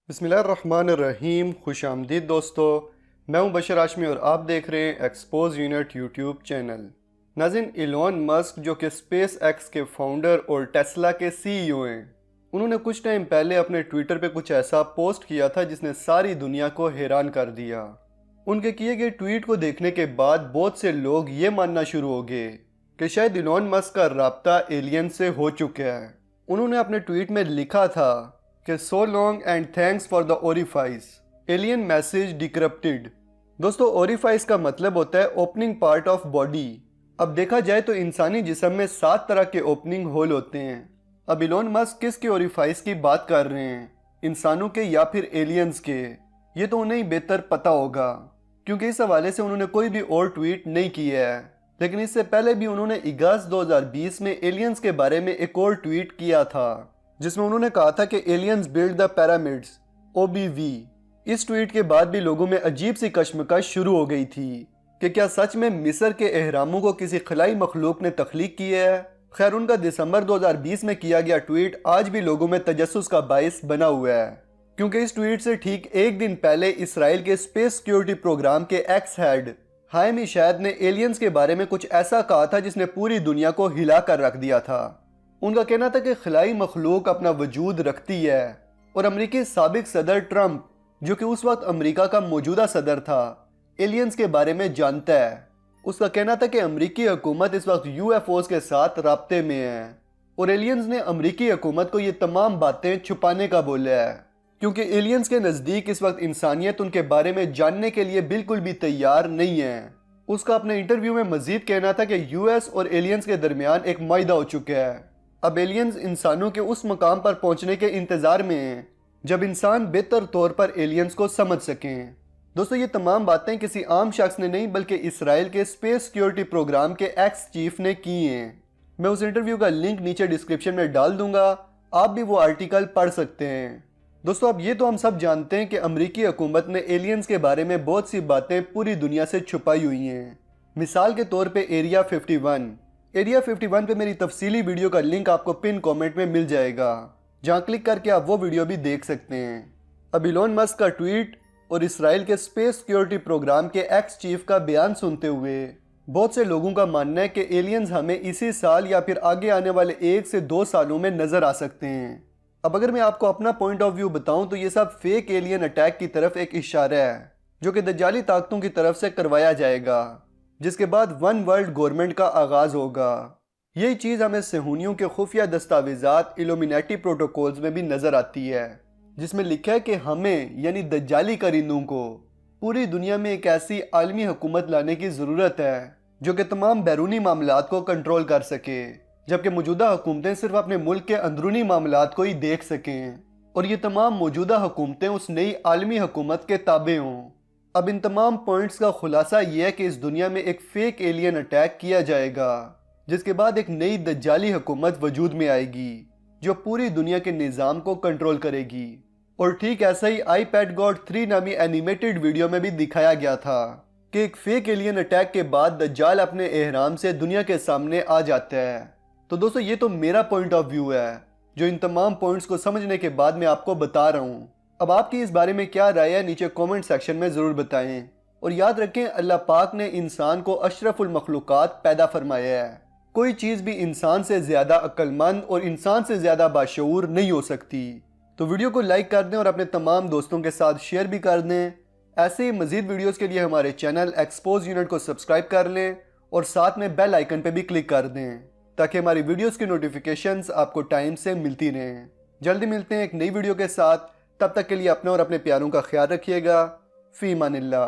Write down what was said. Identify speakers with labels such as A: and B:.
A: बिस्मिल्लाहिर्रहमानिर्रहीम। खुश आमदीद दोस्तों, मैं हूं बशर हाशमी और आप देख रहे हैं एक्सपोज यूनिट यूट्यूब चैनल। नाज़रीन, इलॉन मस्क जो कि स्पेस एक्स के फाउंडर और टेस्ला के सीईओ हैं, उन्होंने कुछ टाइम पहले अपने ट्विटर पे कुछ ऐसा पोस्ट किया था जिसने सारी दुनिया को हैरान कर दिया। उनके किए गए ट्वीट को देखने के बाद बहुत से लोग ये मानना शुरू हो गए कि शायद इलॉन मस्क का राब्ता एलियन से हो चुका है। उन्होंने अपने ट्वीट में लिखा था कि so long and thanks for the orifice, alien message decrypted. दोस्तों, ओरिफाइस का मतलब होता है ओपनिंग पार्ट ऑफ बॉडी। अब देखा जाए तो इंसानी जिस्म में 7 तरह के ओपनिंग होल होते हैं। अब इलॉन मस्क किसके ओरिफाइस की बात कर रहे हैं, इंसानों के या फिर एलियंस के, ये तो उन्हें ही बेहतर पता होगा, क्योंकि इस हवाले से उन्होंने कोई भी और ट्वीट नहीं किया है। लेकिन इससे पहले भी उन्होंने अगस्त 2020 में एलियंस के बारे में एक और ट्वीट किया था जिसमें उन्होंने कहा था कि एलियंस बिल्ड द पिरामिड्स, ओबीवी। इस ट्वीट के बाद भी लोगों में अजीब सी कश्मकश शुरू हो गई थी कि क्या सच में मिस्र के एहरामों को किसी खलाई मखलूक ने तख्लीक किया है। खैर, उनका दिसंबर 2020 में किया गया ट्वीट आज भी लोगों में तजस्सुस का बाइस बना हुआ है, क्योंकि इस ट्वीट से ठीक एक दिन पहले इसराइल के स्पेस सिक्योरिटी प्रोग्राम के एक्स हेड हायमी शायद ने एलियंस के बारे में कुछ ऐसा कहा था जिसने पूरी दुनिया को हिला कर रख दिया था। उनका कहना था कि खिलाई मखलूक अपना वजूद रखती है और अमरीकी साबिक सदर ट्रंप, जो कि उस वक्त अमरीका का मौजूदा सदर था, एलियंस के बारे में जानता है। उसका कहना था कि अमरीकी हुकूमत इस वक्त यूएफओज के साथ राब्ते में है और एलियंस ने अमरीकी हुकूमत को ये तमाम बातें छुपाने का बोला है, क्योंकि एलियंस के नज़दीक इस वक्त इंसानियत उनके बारे में जानने के लिए बिल्कुल भी तैयार नहीं है। उसका अपने इंटरव्यू में मजीद कहना था कि यूएस और एलियंस के दरमियान एक मायदा हो चुका है। अब एलियंस इंसानों के उस मकाम पर पहुंचने के इंतजार में हैं जब इंसान बेहतर तौर पर एलियंस को समझ सकें। दोस्तों, ये तमाम बातें किसी आम शख्स ने नहीं बल्कि इसराइल के स्पेस सिक्योरिटी प्रोग्राम के एक्स चीफ ने की हैं। मैं उस इंटरव्यू का लिंक नीचे डिस्क्रिप्शन में डाल दूंगा, आप भी वो आर्टिकल पढ़ सकते हैं। दोस्तों, अब ये तो हम सब जानते हैं कि अमरीकी हुकूमत ने एलियंस के बारे में बहुत सी बातें पूरी दुनिया से छुपाई हुई हैं। मिसाल के तौर पे एरिया 51 पे मेरी तफसीली वीडियो का लिंक आपको पिन कमेंट में मिल जाएगा, जहां क्लिक करके आप वो वीडियो भी देख सकते हैं। अब इलॉन मस्क का ट्वीट और इसराइल के स्पेस सिक्योरिटी प्रोग्राम के एक्स चीफ का बयान सुनते हुए बहुत से लोगों का मानना है कि एलियंस हमें इसी साल या फिर आगे आने वाले 1 से 2 सालों में नजर आ सकते हैं। अब अगर मैं आपको अपना पॉइंट ऑफ व्यू बताऊं तो ये सब फेक एलियन अटैक की तरफ एक इशारा है, जो कि दज्जाली ताकतों की तरफ से करवाया जाएगा, जिसके बाद वन वर्ल्ड गवर्नमेंट का आगाज होगा। यही चीज़ हमें सेहूनियों के खुफिया दस्तावेजात इल्यूमिनाटी प्रोटोकॉल्स में भी नजर आती है, जिसमें लिखा है कि हमें यानी दज्जाली करिंदों को पूरी दुनिया में एक ऐसी आलमी हुकूमत लाने की ज़रूरत है जो कि तमाम बैरूनी मामलात को कंट्रोल कर सके, जबकि मौजूदा हुकूमतें सिर्फ अपने मुल्क के अंदरूनी मामलात को ही देख सकें और ये तमाम मौजूदा हुकूमतें उस नई आलमी हुकूमत के ताबे हों। अब इन तमाम पॉइंट्स का खुलासा यह है कि इस दुनिया में एक फेक एलियन अटैक किया जाएगा, जिसके बाद एक नई दज्जाली हुकूमत वजूद में आएगी जो पूरी दुनिया के निज़ाम को कंट्रोल करेगी। और ठीक ऐसा ही आईपैड गॉड 3 नामी एनिमेटेड वीडियो में भी दिखाया गया था कि एक फेक एलियन अटैक के बाद दज्जाल अपने एहराम से दुनिया के सामने आ जाता है। तो दोस्तों, ये तो मेरा पॉइंट ऑफ व्यू है जो इन तमाम पॉइंट्स को समझने के बाद मैं आपको बता रहा हूँ। अब आपकी इस बारे में क्या राय है, नीचे कमेंट सेक्शन में ज़रूर बताएं। और याद रखें, अल्लाह पाक ने इंसान को अशरफुल मखलूक़ात पैदा फरमाया है। कोई चीज़ भी इंसान से ज़्यादा अक्लमंद और इंसान से ज़्यादा बाशऊर नहीं हो सकती। तो वीडियो को लाइक कर दें और अपने तमाम दोस्तों के साथ शेयर भी कर दें। ऐसे ही मज़ीद वीडियोज़ के लिए हमारे चैनल एक्सपोज यूनिट को सब्सक्राइब कर लें और साथ में बेल आइकन पर भी क्लिक कर दें ताकि हमारी वीडियोज़ की नोटिफिकेशंस आपको टाइम से मिलती रहें। जल्दी मिलते हैं एक नई वीडियो के साथ, तब तक के लिए अपने और अपने प्यारों का ख्याल रखिएगा। फ़ी अमानिल्लाह।